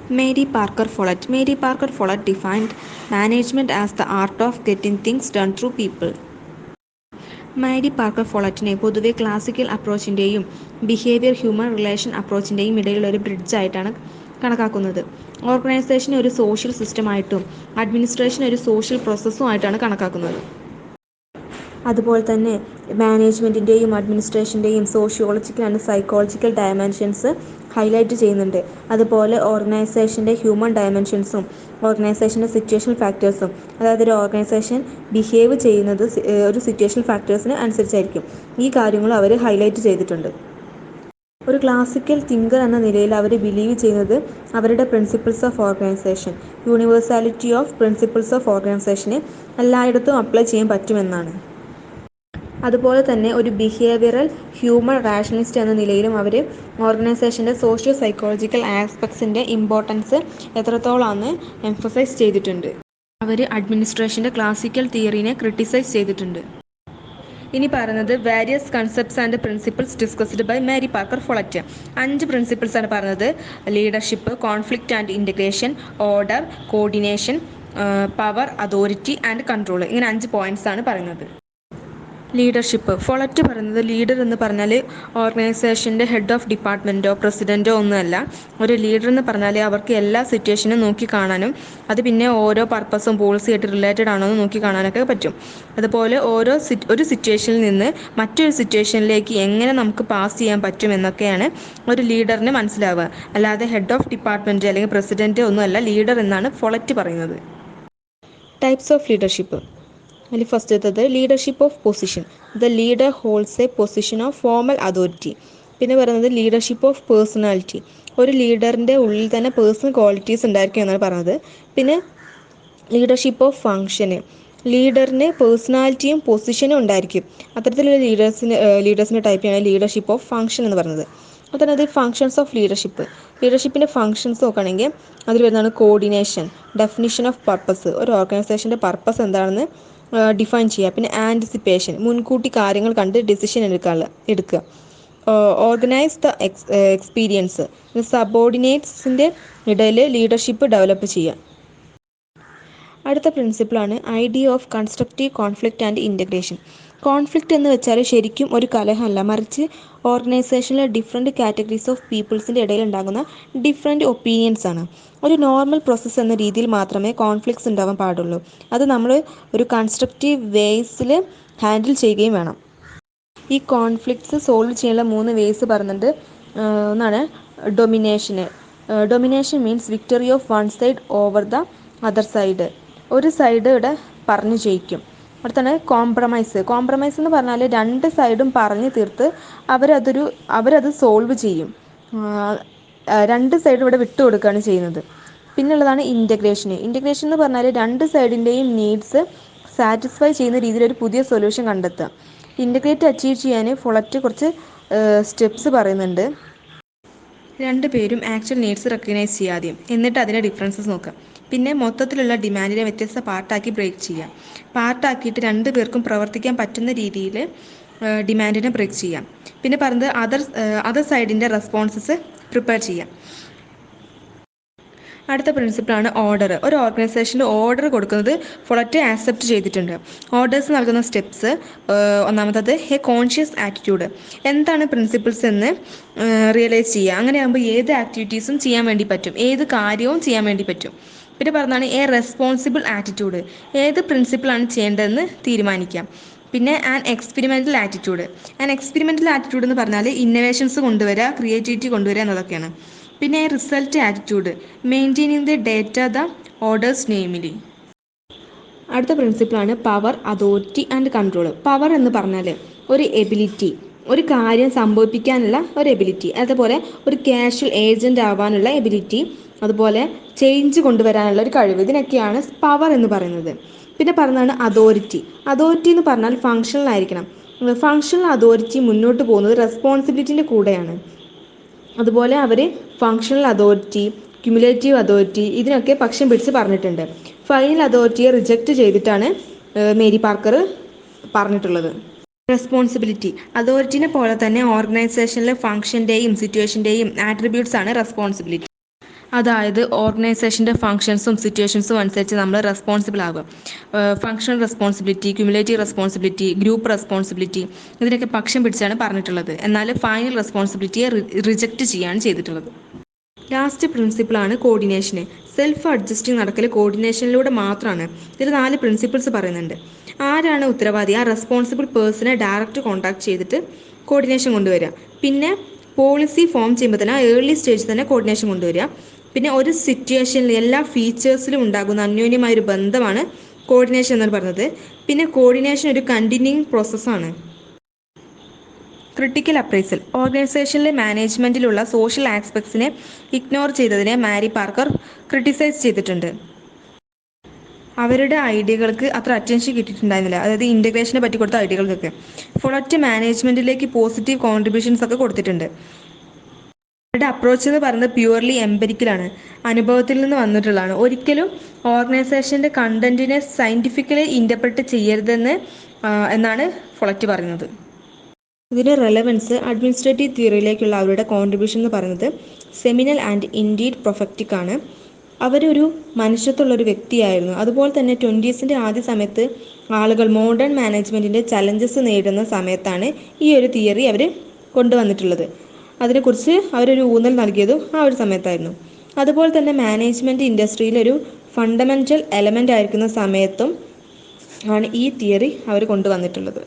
Mary Parker Follett. Mary Parker Follett defined management as the art of getting things done through people. Mary Parker ഫോളറ്റിനെ പൊതുവെ classical അപ്രോച്ചിൻ്റെയും behaviour human relation അപ്രോച്ചിൻ്റെയും ഇടയിലുള്ള ഒരു ബ്രിഡ്ജായിട്ടാണ് കണക്കാക്കുന്നത്. ഓർഗനൈസേഷൻ ഒരു സോഷ്യൽ സിസ്റ്റമായിട്ടും അഡ്മിനിസ്ട്രേഷൻ ഒരു സോഷ്യൽ പ്രോസസ്സുമായിട്ടാണ് കണക്കാക്കുന്നത്. അതുപോലെ തന്നെ മാനേജ്മെൻറ്റിൻ്റെയും അഡ്മിനിസ്ട്രേഷൻ്റെയും sociological and psychological dimensions highlight ചെയ്യുന്നുണ്ട്. അതുപോലെ ഓർഗനൈസേഷൻ്റെ ഹ്യൂമൻ ഡയമെൻഷൻസും ഓർഗനൈസേഷൻ്റെ സിറ്റുവേഷണൽ ഫാക്ടേഴ്സും, അതായത് ഒരു ഓർഗനൈസേഷൻ ബിഹേവ് ചെയ്യുന്നത് ഒരു സിറ്റുവേഷണൽ ഫാക്ടേഴ്സിന് അനുസരിച്ചായിരിക്കും. ഈ കാര്യങ്ങളും അവർ ഹൈലൈറ്റ് ചെയ്തിട്ടുണ്ട്. ഒരു ക്ലാസിക്കൽ തിങ്കർ എന്ന നിലയിൽ അവർ ബിലീവ് ചെയ്യുന്നത് അവരുടെ principles of organisation, universality of principles of ഓർഗനൈസേഷന് എല്ലായിടത്തും അപ്ലൈ ചെയ്യാൻ പറ്റുമെന്നാണ്. അതുപോലെ തന്നെ ഒരു ബിഹേവിയറൽ ഹ്യൂമൻ റാഷണലിസ്റ്റ് എന്ന നിലയിലും അവർ ഓർഗനൈസേഷൻ്റെ സോഷ്യോ സൈക്കോളജിക്കൽ ആസ്പെക്ട്സിൻ്റെ ഇമ്പോർട്ടൻസ് എത്രത്തോളാണെന്ന് എംഫസൈസ് ചെയ്തിട്ടുണ്ട്. അവർ അഡ്മിനിസ്ട്രേഷൻ്റെ ക്ലാസിക്കൽ തിയറിനെ ക്രിട്ടിസൈസ് ചെയ്തിട്ടുണ്ട്. ഇനി പറയുന്നത് various concepts and principles discussed by Mary Parker Follett. 5 principles ആണ് പറയുന്നത്. Leadership, conflict and integration, order, coordination, power, authority and control. ഇങ്ങനെ 5 പോയിന്റ്സ് ആണ് പറയുന്നത്. ലീഡർഷിപ്പ്. ഫോളറ്റ് പറയുന്നത് ലീഡർ എന്ന് പറഞ്ഞാൽ ഓർഗനൈസേഷൻ്റെ ഹെഡ് ഓഫ് ഡിപ്പാർട്ട്മെൻറ്റോ പ്രസിഡൻറ്റോ ഒന്നുമല്ല. ഒരു ലീഡർ എന്ന് പറഞ്ഞാൽ അവർക്ക് എല്ലാ സിറ്റുവേഷനും നോക്കി കാണാനും അത് പിന്നെ ഓരോ പർപ്പസും പോളിസിയായിട്ട് റിലേറ്റഡ് ആണോ എന്ന് നോക്കി കാണാനൊക്കെ പറ്റും. അതുപോലെ ഒരു സിറ്റുവേഷനിൽ നിന്ന് മറ്റൊരു സിറ്റുവേഷനിലേക്ക് എങ്ങനെ നമുക്ക് പാസ് ചെയ്യാൻ പറ്റും എന്നൊക്കെയാണ് ഒരു ലീഡറിന് മനസ്സിലാവുക. അല്ലാതെ ഹെഡ് ഓഫ് ഡിപ്പാർട്ട്മെൻറ്റ് അല്ലെങ്കിൽ പ്രസിഡൻറ്റ് ഒന്നുമല്ല ലീഡർ എന്നാണ് ഫോളറ്റ് പറയുന്നത്. Types of leadership. അതിൽ ഫസ്റ്റത്തത് leadership of position. The leader holds a position of formal authority. പിന്നെ പറയുന്നത് ലീഡർഷിപ്പ് ഓഫ് പേഴ്സണാലിറ്റി. ഒരു ലീഡറിൻ്റെ ഉള്ളിൽ തന്നെ പേഴ്സണൽ ക്വാളിറ്റീസ് ഉണ്ടായിരിക്കും എന്നാണ് പറയുന്നത്. പിന്നെ ലീഡർഷിപ്പ് ഓഫ് ഫങ്ഷന്. ലീഡറിന് പേഴ്സണാലിറ്റിയും പൊസിഷനും ഉണ്ടായിരിക്കും. അത്തരത്തിലുള്ള ലീഡേഴ്സിൻ്റെ ടൈപ്പാണ് ലീഡർഷിപ്പ് ഓഫ് ഫങ്ഷൻ എന്ന് പറയുന്നത്. അതുപോലെ അത് ഫങ്ഷൻസ് ഓഫ് ലീഡർഷിപ്പ്. ലീഡർഷിപ്പിൻ്റെ ഫങ്ഷൻസ് നോക്കുകയാണെങ്കിൽ അതിൽ വരുന്നതാണ് കോർഡിനേഷൻ, ഡെഫിനിഷൻ ഓഫ് പർപ്പസ്. ഒരു ഓർഗനൈസേഷൻ്റെ പർപ്പസ് എന്താണെന്ന് ഡിഫൈൻ ചെയ്യുക. പിന്നെ ആൻറ്റിസിപ്പേഷൻ, മുൻകൂട്ടി കാര്യങ്ങൾ കണ്ട് ഡിസിഷൻ എടുക്കുക. ഓർഗനൈസ് ദ എക്സ്പീരിയൻസ്, സബോർഡിനേറ്റ്സിൻ്റെ ഇടയിൽ ലീഡർഷിപ്പ് ഡെവലപ്പ് ചെയ്യുക. അടുത്ത പ്രിൻസിപ്പിളാണ് idea of constructive conflict and integration. Conflict എന്ന് വെച്ചാൽ ശരിക്കും ഒരു കലഹമല്ല, മറിച്ച് ഓർഗനൈസേഷനിലെ ഡിഫറെൻറ്റ് കാറ്റഗറീസ് ഓഫ് പീപ്പിൾസിൻ്റെ ഇടയിൽ ഉണ്ടാകുന്ന ഡിഫറെൻറ്റ് ഒപ്പീനിയൻസ് ആണ്. ഒരു നോർമൽ പ്രോസസ്സ് എന്ന രീതിയിൽ മാത്രമേ കോൺഫ്ലിക്ട്സ് ഉണ്ടാവാൻ പാടുള്ളൂ. അത് നമ്മൾ ഒരു കൺസ്ട്രക്റ്റീവ് വേസിൽ ഹാൻഡിൽ ചെയ്യുകയും വേണം. ഈ കോൺഫ്ലിക്ട്സ് സോൾവ് ചെയ്യാനുള്ള 3 വേസ് പറയുന്നുണ്ട്. ഒന്നാണ് ഡൊമിനേഷന്. Domination means victory of one side over the other side. ഒരു സൈഡ് ഇവിടെ പറഞ്ഞു ജയിക്കും. അടുത്താണ് കോംപ്രമൈസ്. കോംപ്രമൈസ് എന്ന് പറഞ്ഞാൽ 2 സൈഡും പറഞ്ഞു തീർത്ത് അവരത് സോൾവ് ചെയ്യും. 2 സൈഡും ഇവിടെ വിട്ടുകൊടുക്കുകയാണ് ചെയ്യുന്നത്. പിന്നുള്ളതാണ് ഇൻ്റഗ്രേഷന്. ഇൻ്റഗ്രേഷൻ എന്ന് പറഞ്ഞാൽ 2 സൈഡിൻ്റെയും നീഡ്സ് സാറ്റിസ്ഫൈ ചെയ്യുന്ന രീതിയിൽ ഒരു പുതിയ സൊല്യൂഷൻ കണ്ടെത്തുക. ഇൻ്റഗ്രേറ്റ് അച്ചീവ് ചെയ്യാൻ ഫോളറ്റ് കുറച്ച് സ്റ്റെപ്സ് പറയുന്നുണ്ട്. 2 പേരും ആക്ച്വൽ നീഡ്സ് റെക്കഗ്നൈസ് ചെയ്യുക ആദ്യം, എന്നിട്ട് അതിൻ്റെ ഡിഫറൻസസ് നോക്കുക. പിന്നെ മൊത്തത്തിലുള്ള ഡിമാൻഡിനെ വ്യത്യസ്ത പാർട്ടാക്കി ബ്രേക്ക് ചെയ്യുക. പാർട്ടാക്കിയിട്ട് 2 പേർക്കും പ്രവർത്തിക്കാൻ പറ്റുന്ന രീതിയിൽ ഡിമാൻഡിനെ ബ്രേക്ക് ചെയ്യാം. പിന്നെ പറയുന്നത് അതർ സൈഡിൻ്റെ റെസ്പോൺസസ് പ്രിപ്പയർ ചെയ്യാം. അടുത്ത പ്രിൻസിപ്പിളാണ് ഓർഡർ. ഒരു ഓർഗനൈസേഷന് ഓർഡർ കൊടുക്കുന്നത് ഫോളറ്റ് ആക്സെപ്റ്റ് ചെയ്തിട്ടുണ്ട്. ഓർഡേഴ്സ് നൽകുന്ന സ്റ്റെപ്സ്. ഒന്നാമത്തത് എ കോൺഷ്യസ് ആറ്റിറ്റ്യൂഡ്. എന്താണ് പ്രിൻസിപ്പിൾസ് എന്ന് റിയലൈസ് ചെയ്യുക. അങ്ങനെയാകുമ്പോൾ ഏത് ആക്ടിവിറ്റീസും ചെയ്യാൻ വേണ്ടി പറ്റും, ഏത് കാര്യവും ചെയ്യാൻ വേണ്ടി പറ്റും. പിന്നെ പറഞ്ഞാണ് എ റെസ്പോൺസിബിൾ ആറ്റിറ്റ്യൂഡ്. ഏത് പ്രിൻസിപ്പിളാണ് ചെയ്യേണ്ടതെന്ന് തീരുമാനിക്കാം. പിന്നെ an experimental attitude. An experimental attitude എന്ന് പറഞ്ഞാൽ ഇന്നോവേഷൻസ് കൊണ്ടുവരിക, ക്രിയേറ്റിവിറ്റി കൊണ്ടുവരിക എന്നതൊക്കെയാണ്. പിന്നെ result attitude, maintaining the data the orders namely. അടുത്ത പ്രിൻസിപ്പിളാണ് power, authority and control. Power എന്ന് പറഞ്ഞാൽ ഒരു എബിലിറ്റി, ഒരു കാര്യം സംഭവിപ്പിക്കാനുള്ള ഒരു എബിലിറ്റി. അതുപോലെ ഒരു കാഷ്വൽ ഏജൻ്റ് ആവാനുള്ള എബിലിറ്റി, അതുപോലെ ചേഞ്ച് കൊണ്ടുവരാനുള്ള ഒരു കഴിവ്. ഇതിനൊക്കെയാണ് പവർ എന്ന് പറയുന്നത്. പിന്നെ പറഞ്ഞതാണ് അതോറിറ്റി. അതോറിറ്റി എന്ന് പറഞ്ഞാൽ ഫങ്ഷണൽ ആയിരിക്കണം. ഫങ്ഷണൽ അതോറിറ്റി മുന്നോട്ട് പോകുന്നത് റെസ്പോൺസിബിലിറ്റിൻ്റെ കൂടെയാണ്. അതുപോലെ അവർ ഫങ്ഷണൽ അതോറിറ്റി, ക്യുമുലേറ്റീവ് അതോറിറ്റി ഇതിനൊക്കെ പക്ഷം പിടിച്ച് പറഞ്ഞിട്ടുണ്ട്. ഫൈനൽ അതോറിറ്റിയെ റിജക്റ്റ് ചെയ്തിട്ടാണ് മേരി പാർക്കർ പറഞ്ഞിട്ടുള്ളത്. റെസ്പോൺസിബിലിറ്റി. അതോറിറ്റിനെ പോലെ തന്നെ ഓർഗനൈസേഷനിലെ ഫങ്ഷൻ്റെയും സിറ്റുവേഷൻ്റെയും ആട്രിബ്യൂട്ട്സ് ആണ് റെസ്പോൺസിബിലിറ്റി. അതായത് ഓർഗനൈസേഷൻ്റെ ഫങ്ഷൻസും സിറ്റുവേഷൻസും അനുസരിച്ച് നമ്മൾ റെസ്പോൺസിബിൾ ആകുക. Functional responsibility, cumulative responsibility, group responsibility, ഇതിനൊക്കെ പക്ഷം പിടിച്ചാണ് പറഞ്ഞിട്ടുള്ളത്. എന്നാൽ ഫൈനൽ റെസ്പോൺസിബിലിറ്റിയെ റിജക്റ്റ് ചെയ്യുകയാണ് ചെയ്തിട്ടുള്ളത്. ലാസ്റ്റ് പ്രിൻസിപ്പിളാണ് കോർഡിനേഷന്. സെൽഫ് അഡ്ജസ്റ്റിംഗ് നടക്കൽ കോർഡിനേഷനിലൂടെ മാത്രമാണ്. ഇതിൽ 4 പ്രിൻസിപ്പിൾസ് പറയുന്നുണ്ട്. ആരാണ് ഉത്തരവാദി? ആ റെസ്പോൺസിബിൾ പേഴ്സണെ ഡയറക്റ്റ് കോൺടാക്ട് ചെയ്തിട്ട് കോർഡിനേഷൻ കൊണ്ടുവരിക. പിന്നെ പോളിസി ഫോം ചെയ്യുമ്പോൾ തന്നെ ഏർലി സ്റ്റേജിൽ തന്നെ കോർഡിനേഷൻ കൊണ്ടുവരിക. പിന്നെ ഒരു സിറ്റുവേഷനിൽ എല്ലാ ഫീച്ചേഴ്സിലും ഉണ്ടാകുന്ന അന്യോന്യമായൊരു ബന്ധമാണ് കോർഡിനേഷൻ എന്നാണ് പറഞ്ഞത്. പിന്നെ കോർഡിനേഷൻ ഒരു കണ്ടിന്യൂയിങ് പ്രോസസ്സാണ്. Critical appraisal. ഓർഗനൈസേഷനിലെ മാനേജ്മെൻറ്റിലുള്ള സോഷ്യൽ ആസ്പെക്ട്സിനെ ഇഗ്നോർ ചെയ്തതിനെ മാരി പാർക്കർ ക്രിട്ടിസൈസ് ചെയ്തിട്ടുണ്ട്. അവരുടെ ഐഡിയകൾക്ക് അത്ര അറ്റൻഷൻ കിട്ടിയിട്ടുണ്ടായിരുന്നില്ല, അതായത് ഇൻ്റഗ്രേഷനെ പറ്റി കൊടുത്ത ഐഡിയകൾക്കൊക്കെ. ഫൊളറ്റ് മാനേജ്മെൻറ്റിലേക്ക് പോസിറ്റീവ് കോൺട്രിബ്യൂഷൻസ് ഒക്കെ കൊടുത്തിട്ടുണ്ട്. അവരുടെ അപ്രോച്ച് എന്ന് പറയുന്നത് പ്യുവർലി എംപെരിക്കലാണ്, അനുഭവത്തിൽ നിന്ന് വന്നിട്ടുള്ളതാണ്. ഒരിക്കലും ഓർഗനൈസേഷൻ്റെ കണ്ടന്റിനെ സയൻറ്റിഫിക്കലി ഇൻ്റർപ്രറ്റ് ചെയ്യരുതെന്ന് എന്നാണ് ഫൊളറ്റ് പറയുന്നത്. ഇതിൻ്റെ റെലവൻസ് അഡ്മിനിസ്ട്രേറ്റീവ് തിയറിയിലേക്കുള്ള അവരുടെ കോൺട്രിബ്യൂഷൻ എന്ന് പറയുന്നത് സെമിനൽ ആൻഡ് ഇൻഡീഡ് പ്രൊഫക്റ്റിക് ആണ്. അവരൊരു മനുഷ്യത്വമുള്ളൊരു വ്യക്തിയായിരുന്നു. അതുപോലെ തന്നെ 20s ആദ്യ സമയത്ത് ആളുകൾ മോഡേൺ മാനേജ്മെൻറ്റിൻ്റെ ചലഞ്ചസ് നേരിടുന്ന സമയത്താണ് ഈ ഒരു തിയറി അവർ കൊണ്ടുവന്നിട്ടുള്ളത്. അതിനെക്കുറിച്ച് അവരൊരു ഊന്നൽ നൽകിയതും ആ ഒരു സമയത്തായിരുന്നു. അതുപോലെ തന്നെ മാനേജ്മെൻറ്റ് ഇൻഡസ്ട്രിയിലൊരു ഫണ്ടമെൻ്റൽ എലമെൻ്റ് ആയിരിക്കുന്ന സമയത്തും ആണ് ഈ തിയറി അവർ കൊണ്ടുവന്നിട്ടുള്ളത്.